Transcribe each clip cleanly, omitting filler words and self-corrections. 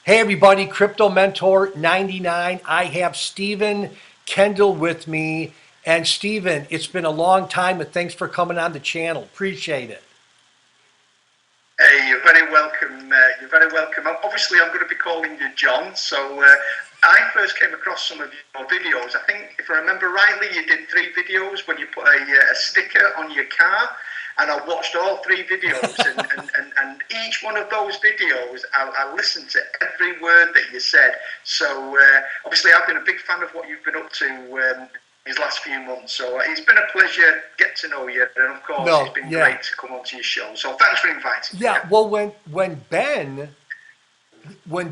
Hey everybody, Crypto Mentor 99. I have Stephen Kendall with me. And Stephen, it's been a long time, and thanks for coming on the channel. Appreciate it. Hey, you're very welcome. You're very welcome. Obviously, I'm going to be calling you John. So I first came across some of your videos. I think, if I remember rightly, you did 3 videos when you put a sticker on your car. And I watched all 3 videos, and each one of those videos, I listened to every word that you said. So obviously, I've been a big fan of what you've been up to these last few months. So it's been a pleasure get to know you, and of course, it's No, been yeah. great to come onto your show. So thanks for inviting me. Yeah, well when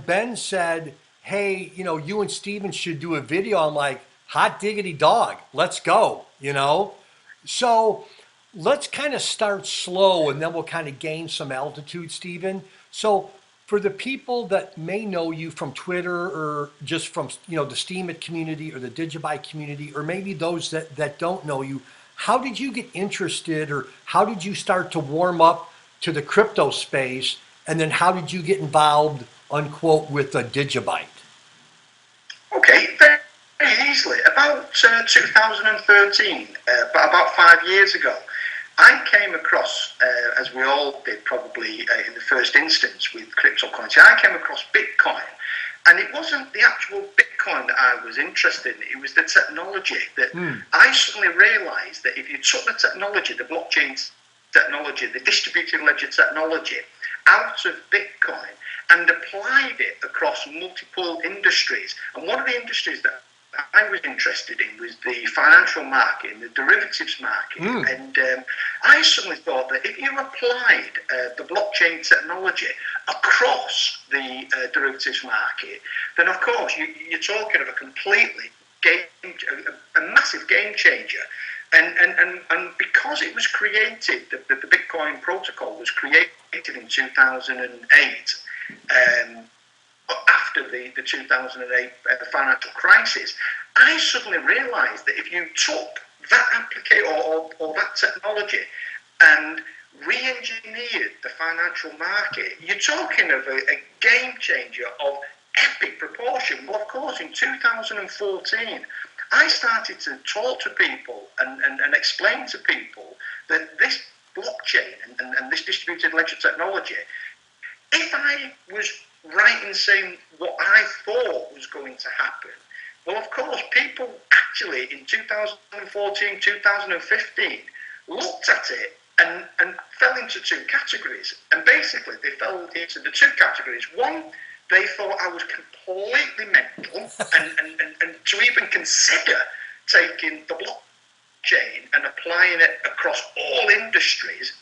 Ben said, "Hey, you and Stephen should do a video," I'm like, "Hot diggity dog, let's go." So let's kind of start slow and then we'll kind of gain some altitude, Stephen. So for the people that may know you from Twitter or just from the Steemit community or the DigiBuy community, or maybe those that don't know you, how did you get interested or how did you start to warm up to the crypto space? And then how did you get involved, unquote, with a Digibyte? Okay, very easily. About 2013, about 5 years ago, I came across, as we all did probably in the first instance with cryptocurrency, I came across Bitcoin. And it wasn't the actual Bitcoin that I was interested in, it was the technology that I suddenly realized that if you took the technology, the blockchain technology, the distributed ledger technology, out of Bitcoin and applied it across multiple industries. And one of the industries that I was interested in was the financial market and the derivatives market. And I suddenly thought that if you applied the blockchain technology across the derivatives market, then of course you're talking of a completely a massive game changer. And because it was created, the Bitcoin protocol was created in 2008, after the 2008 financial crisis, I suddenly realized that if you took that application or that technology and re-engineered the financial market, you're talking of a game changer of epic proportion. Well, of course, in 2014, I started to talk to people and explain to people that this blockchain and this distributed ledger technology, if I was right in saying what I thought was going to happen, well, of course, people actually in 2014, 2015 looked at it and fell into 2 categories. And basically, they fell into the 2 categories. One, they thought I was completely mental, and to even consider taking the blockchain and applying it across all industries,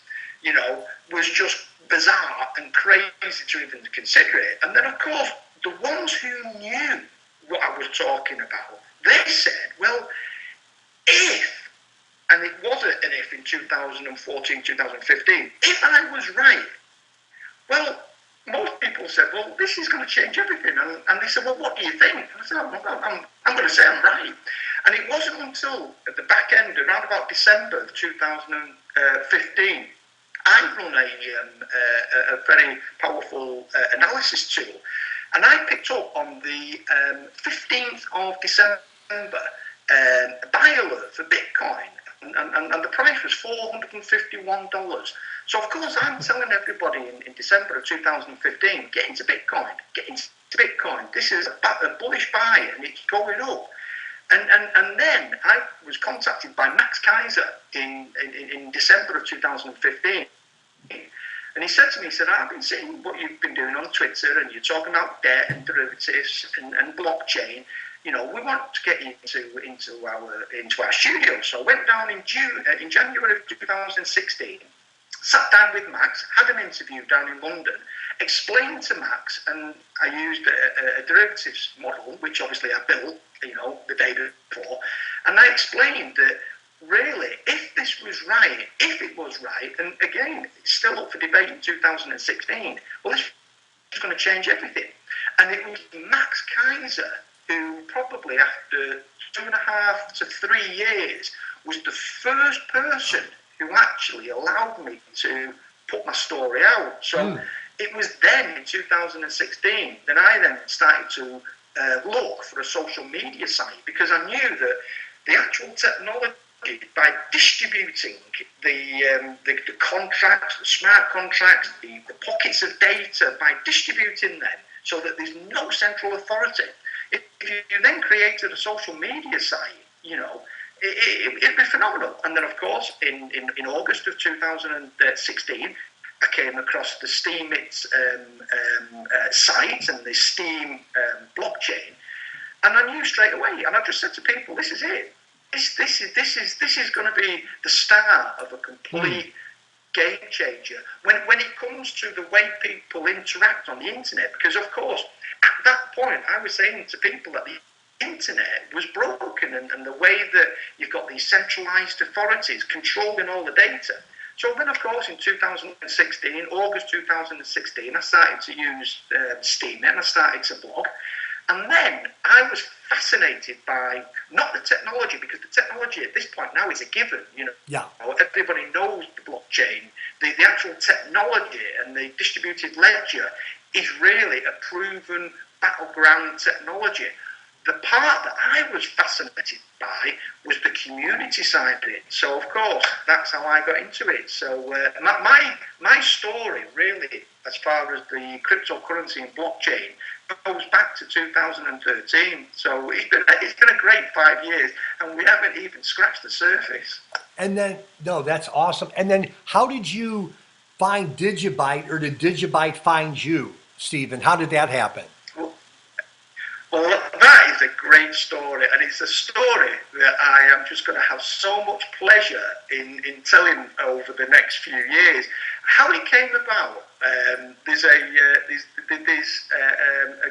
was just bizarre and crazy to even consider it. And then, of course, the ones who knew what I was talking about, they said, well, if, and it was an if in 2014, 2015, if I was right, well, most people said, well, this is going to change everything. And they said, well, what do you think? And I said, I'm going to say I'm right. And it wasn't until at the back end, around about December of 2015, I run a very powerful analysis tool. And I picked up on the 15th of December a buy alert for Bitcoin. And the price was $451. So, of course, I'm telling everybody in December of 2015, get into Bitcoin, get into Bitcoin. This is a bullish buy and it's going up. And then I was contacted by Max Kaiser in December of 2015. And he said to me, he said, I've been seeing what you've been doing on Twitter and you're talking about debt and derivatives and blockchain. We want to get into our studio. So I went down in January of 2016, sat down with Max, had an interview down in London, explained to Max, and I used a derivatives model, which obviously I built, the day before, and I explained that really, if this was right, if it was right, and again, it's still up for debate in 2016, well, this is going to change everything. And it was Max Kaiser who probably after 2.5 to 3 years was the first person who actually allowed me to put my story out. So it was then in 2016 that I then started to look for a social media site, because I knew that the actual technology, by distributing the contracts, the smart contracts, the pockets of data, by distributing them so that there's no central authority. If you then created a social media site, it'd be phenomenal. And then, of course, in August of 2016, I came across the Steam site and the Steam blockchain, and I knew straight away. And I just said to people, "This is it. This is going to be the start of a complete game changer when it comes to the way people interact on the internet." Because, of course, at that point, I was saying to people that the internet was broken, and the way that you've got these centralized authorities controlling all the data. So then, of course, in 2016, August 2016, I started to use Steam, and I started to blog. And then I was fascinated by, not the technology, because the technology at this point now is a given. Yeah. Everybody knows the blockchain. The actual technology and the distributed ledger is really a proven battleground technology. The part that I was fascinated by was the community side of it. So, of course, that's how I got into it. So my story, really, as far as the cryptocurrency and blockchain, goes back to 2013. So it's been a great 5 years, and we haven't even scratched the surface. And then, no, that's awesome. And then how did you find Digibyte, or did Digibyte find you, Stephen? How did that happen? Well, that is a great story, and it's a story that I am just going to have so much pleasure in telling over the next few years. How it came about, there's a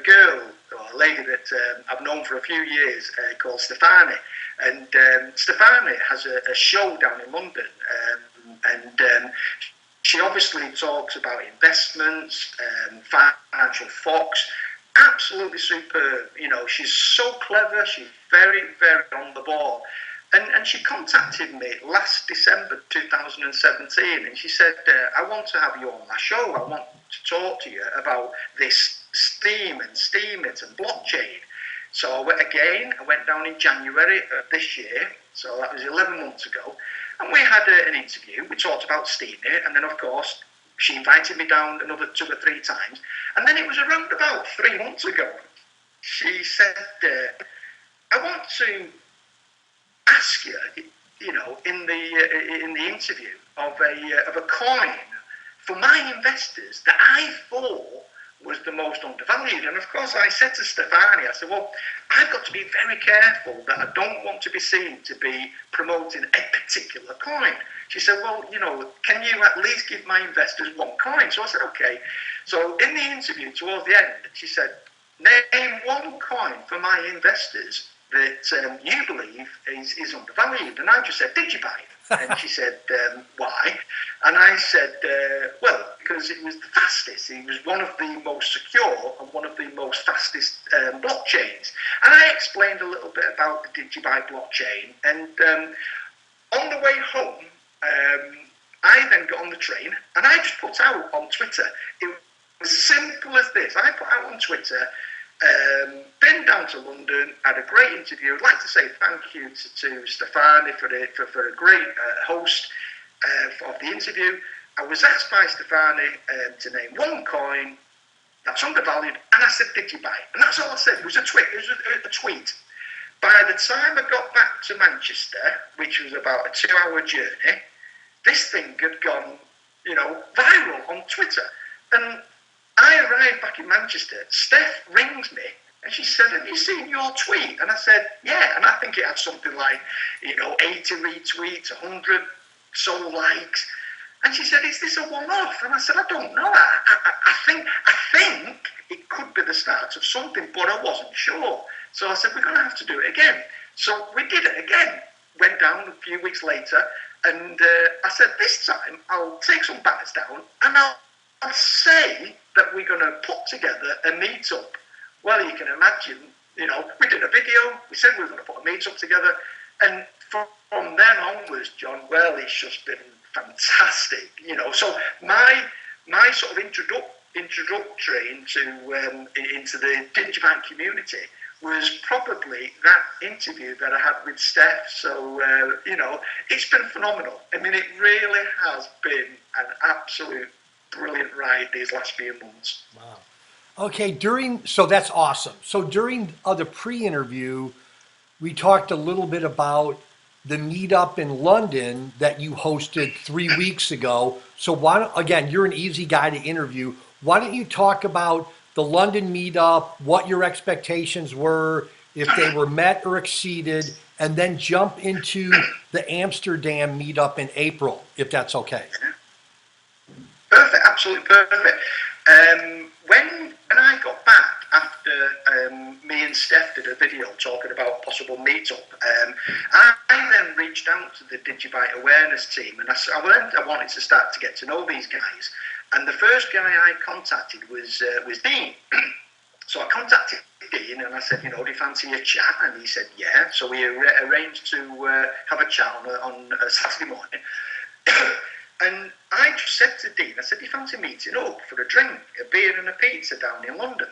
girl, or a lady that I've known for a few years called Stefani, and Stefani has a show down in London, and she obviously talks about investments, financial fox. Absolutely superb. She's so clever. She's very, very on the ball. And she contacted me last December 2017, and she said, "I want to have you on my show. I want to talk to you about this Steam and Steemit and blockchain." So I went down in January of this year, so that was 11 months ago, and we had an interview. We talked about Steemit, and then, of course, she invited me down another 2 or 3 times. And then it was around about 3 months ago. She said, "I want to ask you, in the interview of a coin for my investors that I thought was the most undervalued." And of course, I said to Stefani, I said, "Well, I've got to be very careful that I don't want to be seen to be promoting a particular coin." She said, "Well, can you at least give my investors one coin?" So I said, "Okay." So in the interview, towards the end, she said, "Name one coin for my investors that you believe is undervalued." And I just said, "Digibyte." And she said, "Why?" And I said, "Well, because it was the fastest. It was one of the most secure and one of the most fastest blockchains." And I explained a little bit about the Digibyte blockchain. And on the way home, I then got on the train, and I just put out on Twitter. It was as simple as this. I put out on Twitter, been down to London, had a great interview. I'd like to say thank you to Stefani for a great host of the interview. I was asked by Stefani to name one coin that's undervalued, and I said Digibyte. And that's all I said. It was a tweet. It was a tweet. By the time I got back to Manchester, which was about a 2-hour journey, this thing had gone, viral on Twitter. And I arrived back in Manchester. Steph rings me, and she said, "Have you seen your tweet?" And I said, "Yeah." And I think it had something like, 80 retweets, 100 so likes. And she said, "Is this a one-off?" And I said, "I don't know. I think it could be the start of something, but I wasn't sure." So I said, "We're going to have to do it again." So we did it again. Went down a few weeks later, and I said, "This time I'll take some banners down, and I'll say that we're going to put together a meetup." Well, you can imagine, we did a video. We said we were going to put a meetup together, and from then onwards, John, well, it's just been fantastic. So my sort of introductory into the Digibank community was probably that interview that I had with Steph. So, it's been phenomenal. I mean, it really has been an absolute brilliant ride these last few months. Wow. Okay, so that's awesome. So during the pre-interview, we talked a little bit about the meetup in London that you hosted 3 weeks ago. So again, you're an easy guy to interview. Why don't you talk about the London meetup, what your expectations were, if they were met or exceeded, and then jump into the Amsterdam meetup in April, if that's okay. Perfect, absolutely perfect. When I got back after me and Steph did a video talking about possible meetup, I then reached out to the DigiByte awareness team, and I wanted to start to get to know these guys. And the first guy I contacted was Dean. So I contacted Dean and I said, do you fancy a chat? And he said, yeah. So we arranged to have a chat on a Saturday morning. And I just said to Dean, I said, do you fancy meeting up for a drink, a beer and a pizza down in London?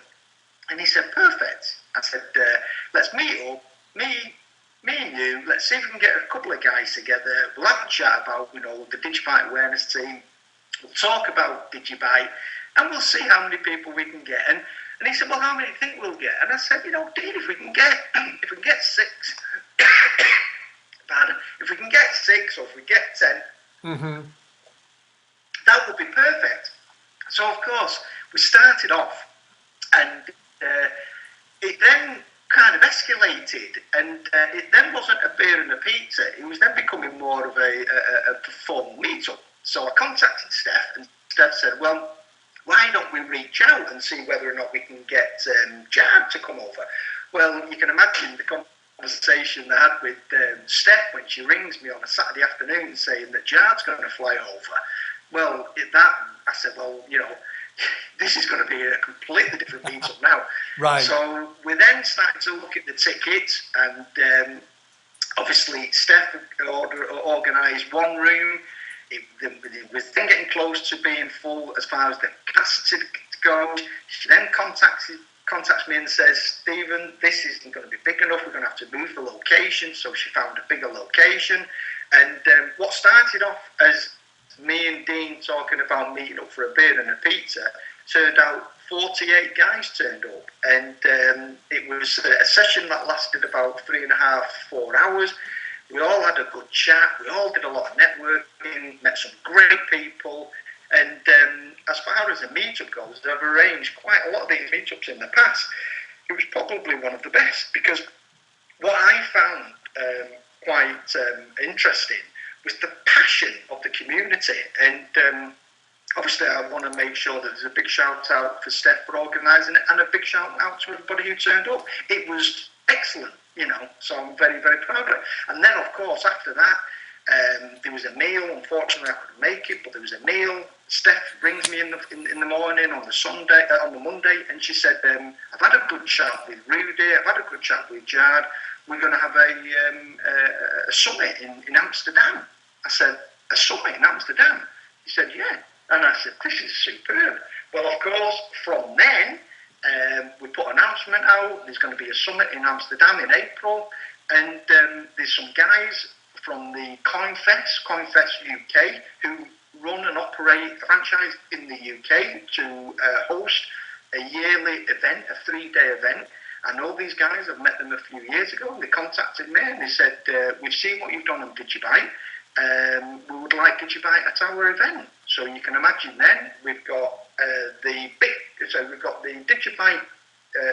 And he said, perfect. I said, let's meet up, me and you, let's see if we can get a couple of guys together. We'll have a chat about, the DigiByte awareness team. We'll talk about DigiByte and we'll see how many people we can get. And he said, well, how many do you think we'll get? And I said, Dean, if we can get 6, if we can get 6 or if we get 10, that would be perfect. So, of course, we started off and it then kind of escalated, and it then wasn't a beer and a pizza. It was then becoming more of a formal meetup. So I contacted Steph, and Steph said, well, why don't we reach out and see whether or not we can get Jad to come over? Well, you can imagine the conversation I had with Steph when she rings me on a Saturday afternoon saying that Jad's going to fly over. Well, I said, well, this is going to be a completely different meetup now. Right. So we then started to look at the tickets, and obviously Steph organised one room. It was then getting close to being full as far as the capacity goes. She then contacts me and says, Stephen, this isn't going to be big enough. We're going to have to move the location. So she found a bigger location. And what started off as me and Dean talking about meeting up for a beer and a pizza turned out 48 guys turned up. And it was a session that lasted about 3.5, 4 hours. We all had a good chat. We all did a lot of networking, met some great people. And as far as a meetup goes, I've arranged quite a lot of these meetups in the past. It was probably one of the best, because what I found quite interesting was the passion of the community. And obviously I want to make sure that there's a big shout out for Steph for organising it, and a big shout out to everybody who turned up. It was excellent, so I'm very, very proud of it. And then, of course, after that, there was a meal. Unfortunately, I couldn't make it, but there was a meal. Steph rings me in the morning on the Monday, and she said, I've had a good chat with Rudy, I've had a good chat with Jad. We're going to have a summit in Amsterdam. I said, a summit in Amsterdam? He said, yeah. And I said, this is superb. Well, of course, from then, we put an announcement out. There's going to be a summit in Amsterdam in April. And there's some guys from the CoinFest UK, who run and operate a franchise in the UK to host a yearly event, a 3-day event. I know these guys, I've met them a few years ago, and they contacted me and they said, we've seen what you've done on DigiByte. We would like DigiByte at our event. So you can imagine then, we've got the DigiByte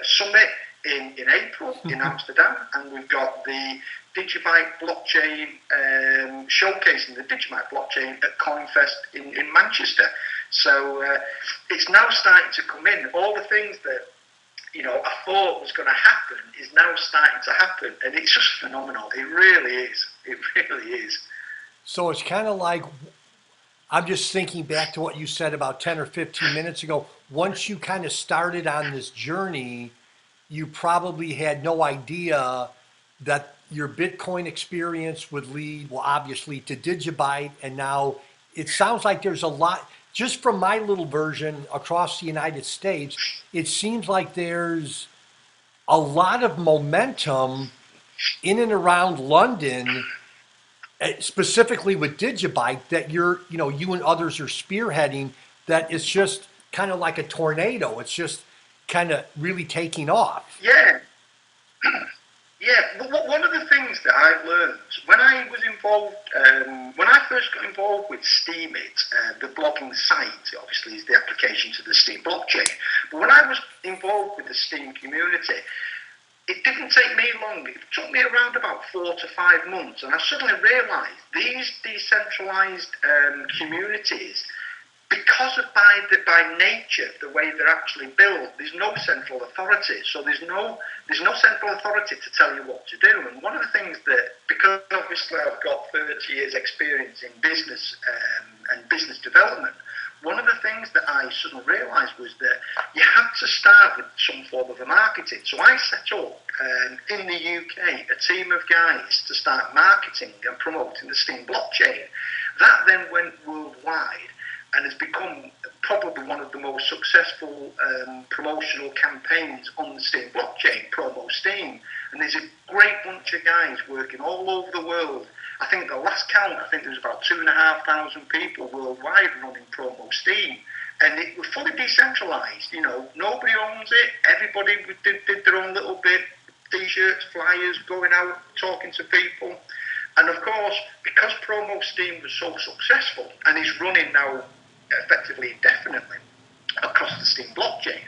summit in April in Amsterdam, and we've got the DigiByte blockchain showcasing the DigiByte blockchain at CoinFest in Manchester. So it's now starting to come in. All the things that I thought was going to happen is now starting to happen, and it's just phenomenal. It really is. It really is. So it's kind of like, I'm just thinking back to what you said about 10 or 15 minutes ago. Once you kind of started on this journey, you probably had no idea that your Bitcoin experience would lead, well, obviously, to DigiByte. And now it sounds like there's a lot. just from my little version across the United States, it seems like there's a lot of momentum in and around London, specifically with Digibike, that you and others are spearheading. That it's just kind of like a tornado. It's just kind of really taking off. Yeah, yeah. One of the things that I learned when I was involved, when I first got involved with Steemit, the blogging site, obviously is the application to the Steam blockchain. But when I was involved with the Steam community, it didn't take me long. It took me around about 4 to 5 months, and I suddenly realised these decentralised communities, because of by nature the way they're actually built, there's no central authority. So there's no central authority to tell you what to do. And one of the things that, because obviously I've got 30 years experience in business and business development, one of the things that I suddenly realised was that you had to start with some form of a marketing. So I set up in the UK a team of guys to start marketing and promoting the Steam blockchain. That then went worldwide and has become probably one of the most successful promotional campaigns on the Steam blockchain, Promo Steam. And there's a great bunch of guys working all over the world. I think the last count, I think there was about 2,500 people worldwide running Promo Steam. And it was fully decentralised, nobody owns it, everybody did their own little bit, t-shirts, flyers, going out, talking to people. And of course, because Promo Steam was so successful and is running now effectively indefinitely across the Steam blockchain,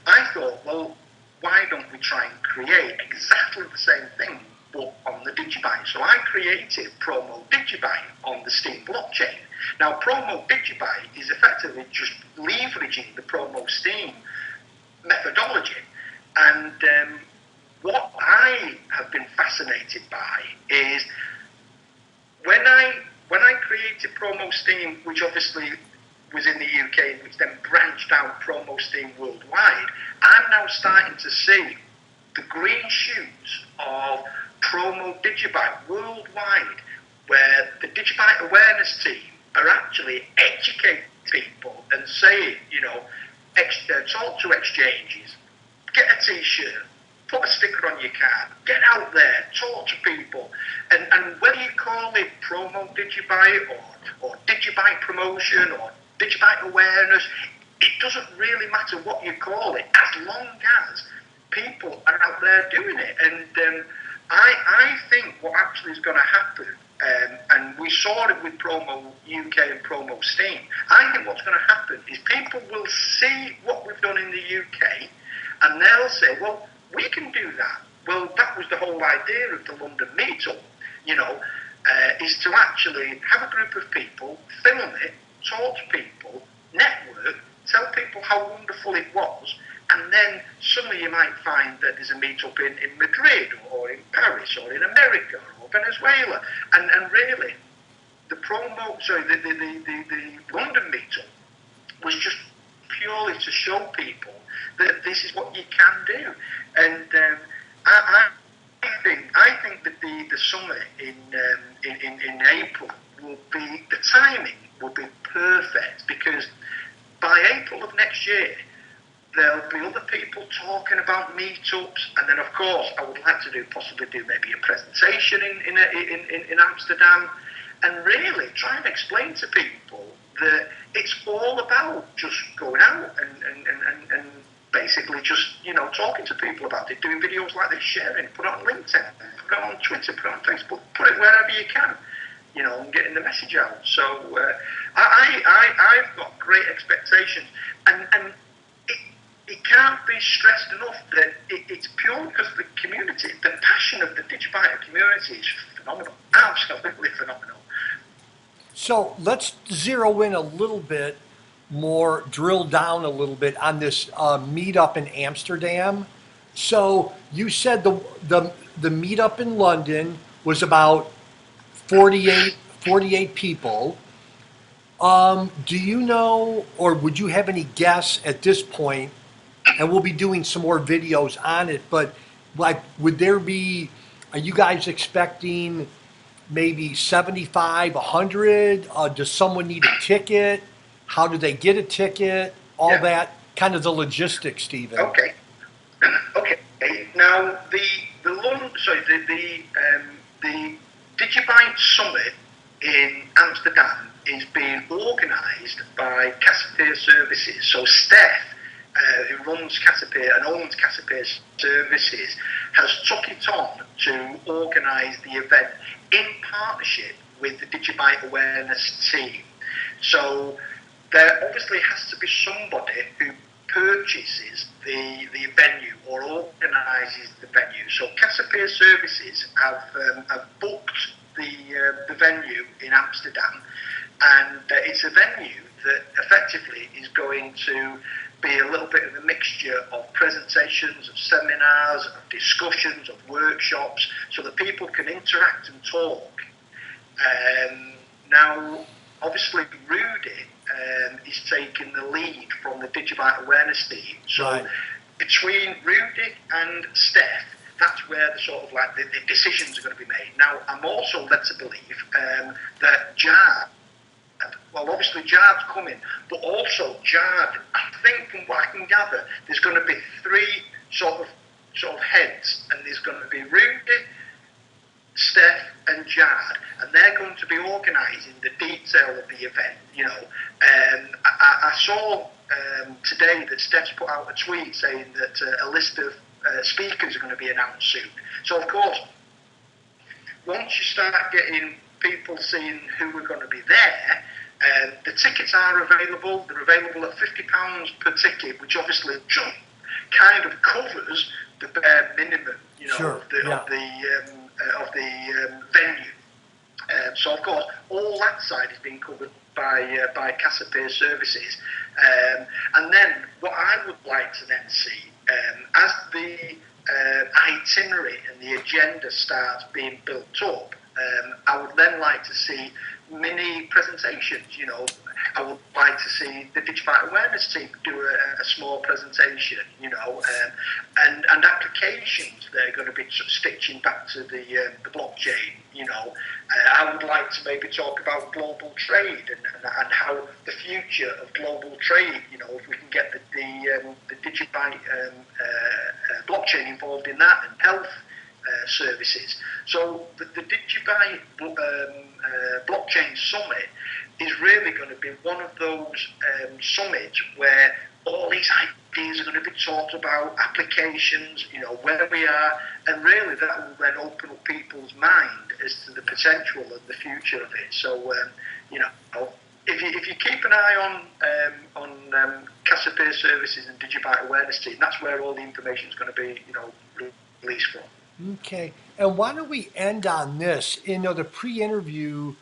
I thought, well, why don't we try and create exactly the same thing but on the DigiByte? So I created Promo DigiByte on the Steam blockchain. Now, Promo DigiByte is effectively just leveraging the Promo Steam methodology. And what I have been fascinated by is when I created Promo Steam, which obviously was in the UK, which then branched out Promo Steam worldwide, I'm now starting to see the green shoots of Promo DigiByte worldwide, where the DigiByte awareness team are actually educating people and saying, talk to exchanges, get a t-shirt, put a sticker on your card, get out there, talk to people, and whether you call it Promo DigiByte or DigiByte promotion or DigiByte awareness, it doesn't really matter what you call it, as long as people are out there doing it. And I think what actually is going to happen, and we saw it with Promo UK and Promo Steam, I think what's going to happen is people will see what we've done in the UK and they'll say, well, we can do that. Well, that was the whole idea of the London meetup, is to actually have a group of people, film it, talk to people, network, tell people how wonderful it was, and then suddenly you might find that there's a meetup in Madrid or in Paris or in America or Venezuela, and really the London meetup was just purely to show people that this is what you can do. And I think that the summit in April will be, the timing will be perfect, because by April of next year there'll be other people talking about meetups, and then of course I would like to possibly do maybe a presentation in Amsterdam, and really try and explain to people that it's all about just going out and basically just talking to people about it, doing videos like this, sharing, put it on LinkedIn, put it on Twitter, put it on Facebook, put it wherever you can, and getting the message out. So I've got great expectations, and it can't be stressed enough that it's pure because of the community. The passion of the DigiByte community is phenomenal, absolutely phenomenal. So let's zero in a little bit more, drill down a little bit on this meetup in Amsterdam. So you said the meetup in London was about 48 people. Do you know, or would you have any guess at this point? And we'll be doing some more videos on it, but like, are you guys expecting maybe 75, 100? Does someone need a ticket? How do they get a ticket? All Yeah. that, kind of the logistics, Stephen. Okay. Okay. Now the Digibyte Summit in Amsterdam is being organised by Cassiopeia Services. So Steph, who runs Cassiopeia and owns Cassiopeia Services, has took it on to organise the event in partnership with the Digibyte Awareness team. So there obviously has to be somebody who purchases the venue or organises the venue. So Cassiopeia Services have booked the venue in Amsterdam, and it's a venue that effectively is going to be a little bit of a mixture of presentations, of seminars, of discussions, of workshops, so that people can interact and talk. Now, obviously, Rudy is taking the lead from the Digibyte Awareness team. So Right. between Rudy and Steph, that's where the sort of like the decisions are going to be made. Now, I'm also led to believe that Jard, well, obviously Jard's coming, but also Jard, I think from what I can gather, there's going to be three sort of heads, and there's going to be Rudy, Steph and Jard, and they're going to be organising the detail of the event. I saw today that Steph's put out a tweet saying that a list of speakers are going to be announced soon. So of course, once you start getting people seeing who are going to be there, the tickets are available. They're available at £50 per ticket, which obviously kind of covers the bare minimum, Sure. of the venue. So of course, all that side is being covered by Cassiopeia Services, and then what I would like to then see as the itinerary and the agenda starts being built up. I would then like to see mini presentations. I would like to see the Digibyte Awareness team do a small presentation, and applications they're going to be stitching back to the blockchain. I would like to maybe talk about global trade and how the future of global trade. If we can get the Digibyte blockchain involved in that, and health services. So the Digibyte blockchain summit is really going to be one of those summits where all these ideas are going to be talked about, applications, where we are, and really that will then open up people's mind as to the potential and the future of it. So, if you keep an eye on Cassiopeia Services and Digibyte Awareness team, that's where all the information is going to be, released from. Okay. And why don't we end on this? The pre-interview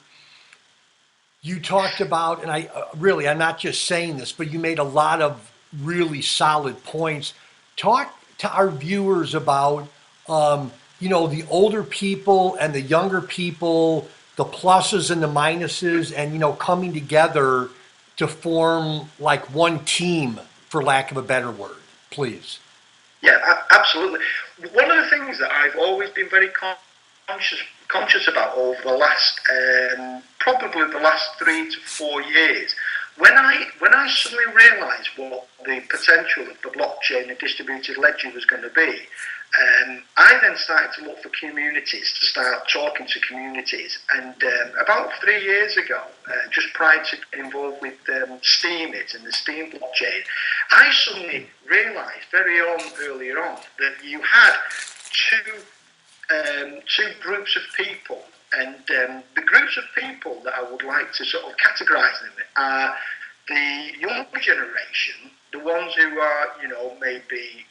you talked about, and I'm not just saying this, but you made a lot of really solid points. Talk to our viewers about, the older people and the younger people, the pluses and the minuses, and, coming together to form like one team, for lack of a better word, please. Yeah, absolutely. One of the things that I've always been very conscious about over the last, probably the last 3 to 4 years, when I suddenly realised what the potential of the blockchain and distributed ledger was going to be, I then started to look for communities, to start talking to communities. And about 3 years ago, just prior to getting involved with Steemit and the Steem blockchain, I suddenly realised earlier on that you had two groups of people. And the groups of people that I would like to sort of categorise them are the younger generation, the ones who are, maybe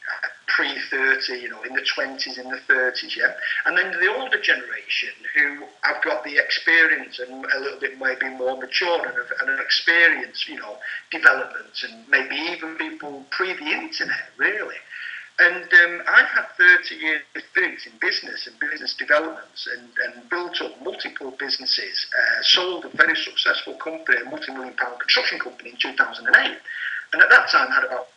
pre-30, in the 20s, in the 30s, yeah? And then the older generation who have got the experience and a little bit maybe more mature and an experience, development, and maybe even people pre the internet, really. And I've had 30 years experience in business and business developments and built up multiple businesses, sold a very successful company, a multi-million-pound construction company in 2008. And at that time I had about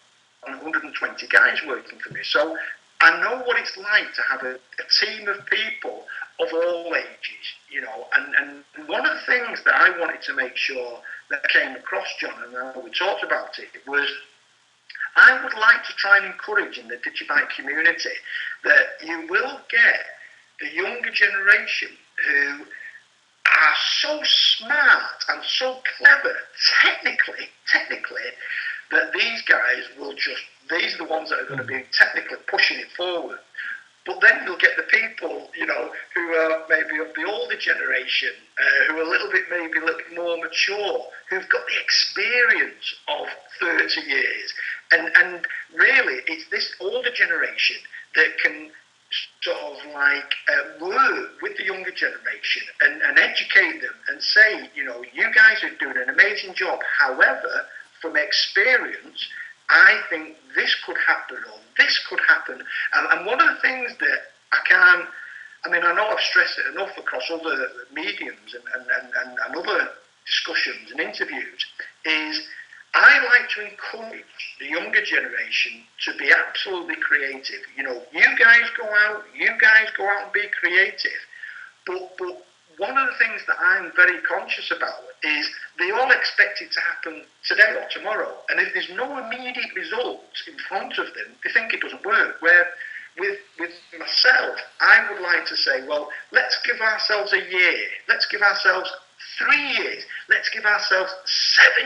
120 guys working for me. So I know what it's like to have a team of people of all ages, you know, and one of the things that I wanted to make sure that came across, John, and we talked about it, was I would like to try and encourage in the Digibike community that you will get the younger generation who are so smart and so clever technically, that these guys will just, these are the ones that are going to be technically pushing it forward. But then you'll get the people, you know, who are maybe of the older generation, who are a little bit, maybe a little bit more mature, who've got the experience of 30 years. And really, it's this older generation that can sort of like work with the younger generation and educate them and say, you know, you guys are doing an amazing job. However, from experience, I think this could happen or this could happen. And one of the things that I know I've stressed it enough across other mediums and other discussions and interviews, is I like to encourage the younger generation to be absolutely creative. You know, you guys go out and be creative. But one of the things that I'm very conscious about is they all expect it to happen today or tomorrow. And if there's no immediate results in front of them, they think it doesn't work. Where with myself, I would like to say, well, let's give ourselves a year. Let's give ourselves 3 years. Let's give ourselves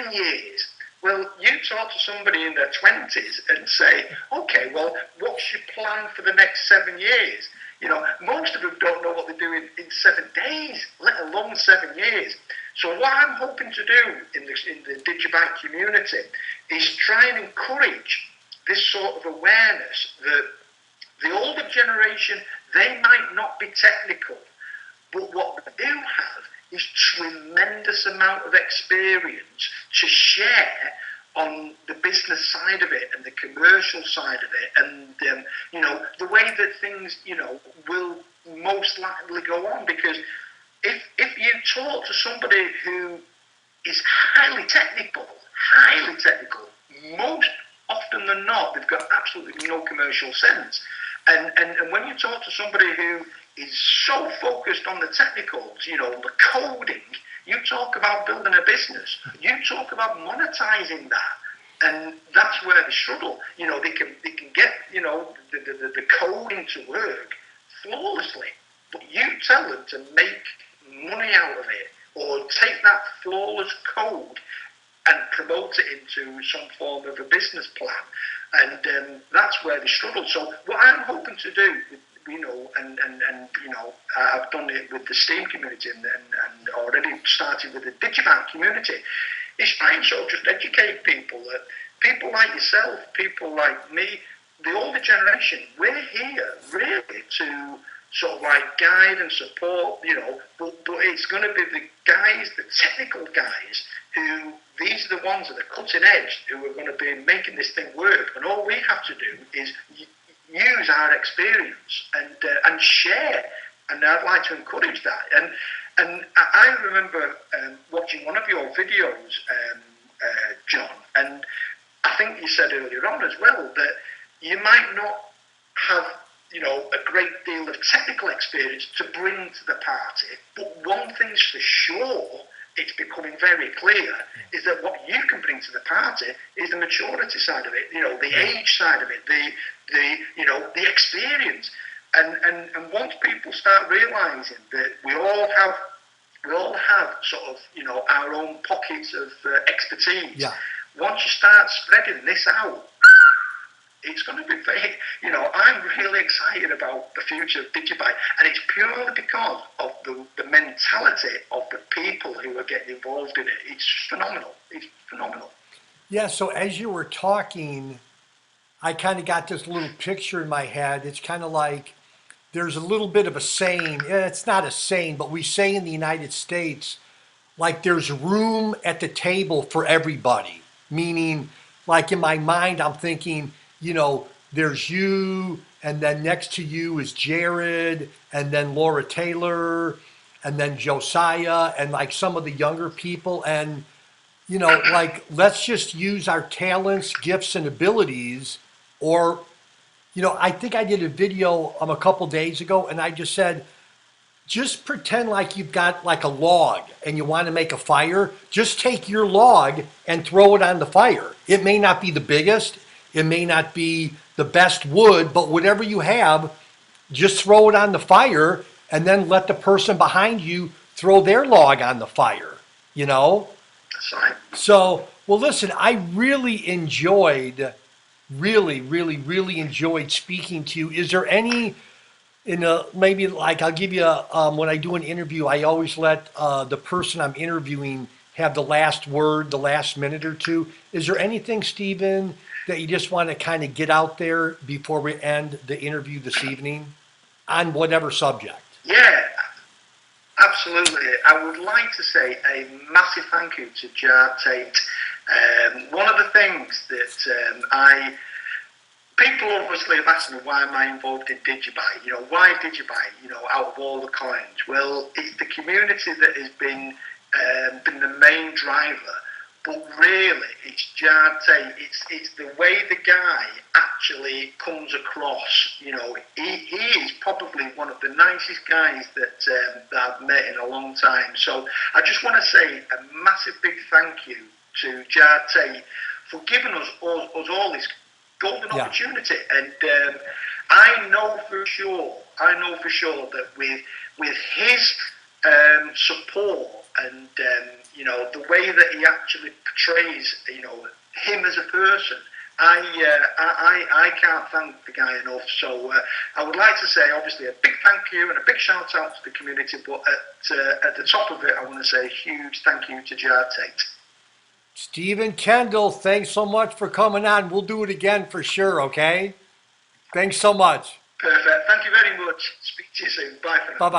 7 years. Well, you talk to somebody in their 20s and say, okay, well, what's your plan for the next 7 years? You know, most of them don't know what they're doing in 7 days, let alone 7 years. So what I'm hoping to do in the Digibike community is try and encourage this sort of awareness that the older generation, they might not be technical, but what they do have is tremendous amount of experience to share on the business side of it and the commercial side of it, and you know, the way that things, you know, will most likely go on. Because if you talk to somebody who is highly technical, most often than not, they've got absolutely no commercial sense. And when you talk to somebody who is so focused on the technicals, you know, the coding, you talk about building a business, you talk about monetizing that, and that's where they struggle. You know, they can get, you know, the coding to work flawlessly, but you tell them to make money out of it, or take that flawless code and promote it into some form of a business plan, and that's where they struggle. So what I'm hoping to do, you know, and you know, I've done it with the STEAM community and already started with the Digibike community, is try and sort of just educate people, that people like yourself, people like me, the older generation, we're here really to sort of like guide and support, you know, but it's going to be the guys, the technical guys, who, these are the ones at the cutting edge, who are going to be making this thing work, and all we have to do is use our experience and share, and I'd like to encourage that. And I remember watching one of your videos, John, and I think you said earlier on as well that you might not have, you know, a great deal of technical experience to bring to the party, but one thing's for sure, it's becoming very clear, is that what you can bring to the party is the maturity side of it, you know, the age side of it, the you know, the experience. And once people start realising that we all have sort of, you know, our own pockets of expertise, Yeah. once you start spreading this out, it's going to be very, you know, I'm really excited about the future of Digibike, and it's purely because of the mentality of the people who are getting involved in it. It's phenomenal. It's phenomenal. Yeah, so as you were talking, I kind of got this little picture in my head. It's kind of like there's a little bit of a saying. It's not a saying, but we say in the United States, like there's room at the table for everybody. Meaning, like in my mind, I'm thinking, you know, there's you, and then next to you is Jared, and then Laura Taylor, and then Josiah, and like some of the younger people. And, you know, like let's just use our talents, gifts, and abilities, or I think I did a video a couple days ago, and I just said, just pretend like you've got like a log and you want to make a fire. Just take your log and throw it on the fire. It may not be the biggest, it may not be the best wood, but whatever you have, just throw it on the fire and then let the person behind you throw their log on the fire, you know? That's right. So, well, listen, I really enjoyed speaking to you. Is there any, maybe like I'll give you, when I do an interview, I always let the person I'm interviewing have the last word, the last minute or two. Is there anything, Stephen, that you just want to kind of get out there before we end the interview this evening on whatever subject? Yeah, absolutely. I would like to say a massive thank you to Jar Tate. One of the things that people obviously have asked me, why am I involved in DigiBuy? Why DigiBuy? Out of all the coins, well, it's the community that has been the main driver. But really, it's Jar Tate. It's the way the guy actually comes across. He is probably one of the nicest guys that I've met in a long time. So I just want to say a massive big thank you to Jar Tate for giving us all this golden opportunity. And I know for sure that with his support and the way that he actually portrays him as a person, I can't thank the guy enough. So I would like to say obviously a big thank you and a big shout out to the community, but at the top of it I want to say a huge thank you to Jar Tate. Stephen Kendal, thanks so much for coming on. We'll do it again for sure, okay? Thanks so much. Perfect. Thank you very much. Speak to you soon. Bye for now. Bye-bye.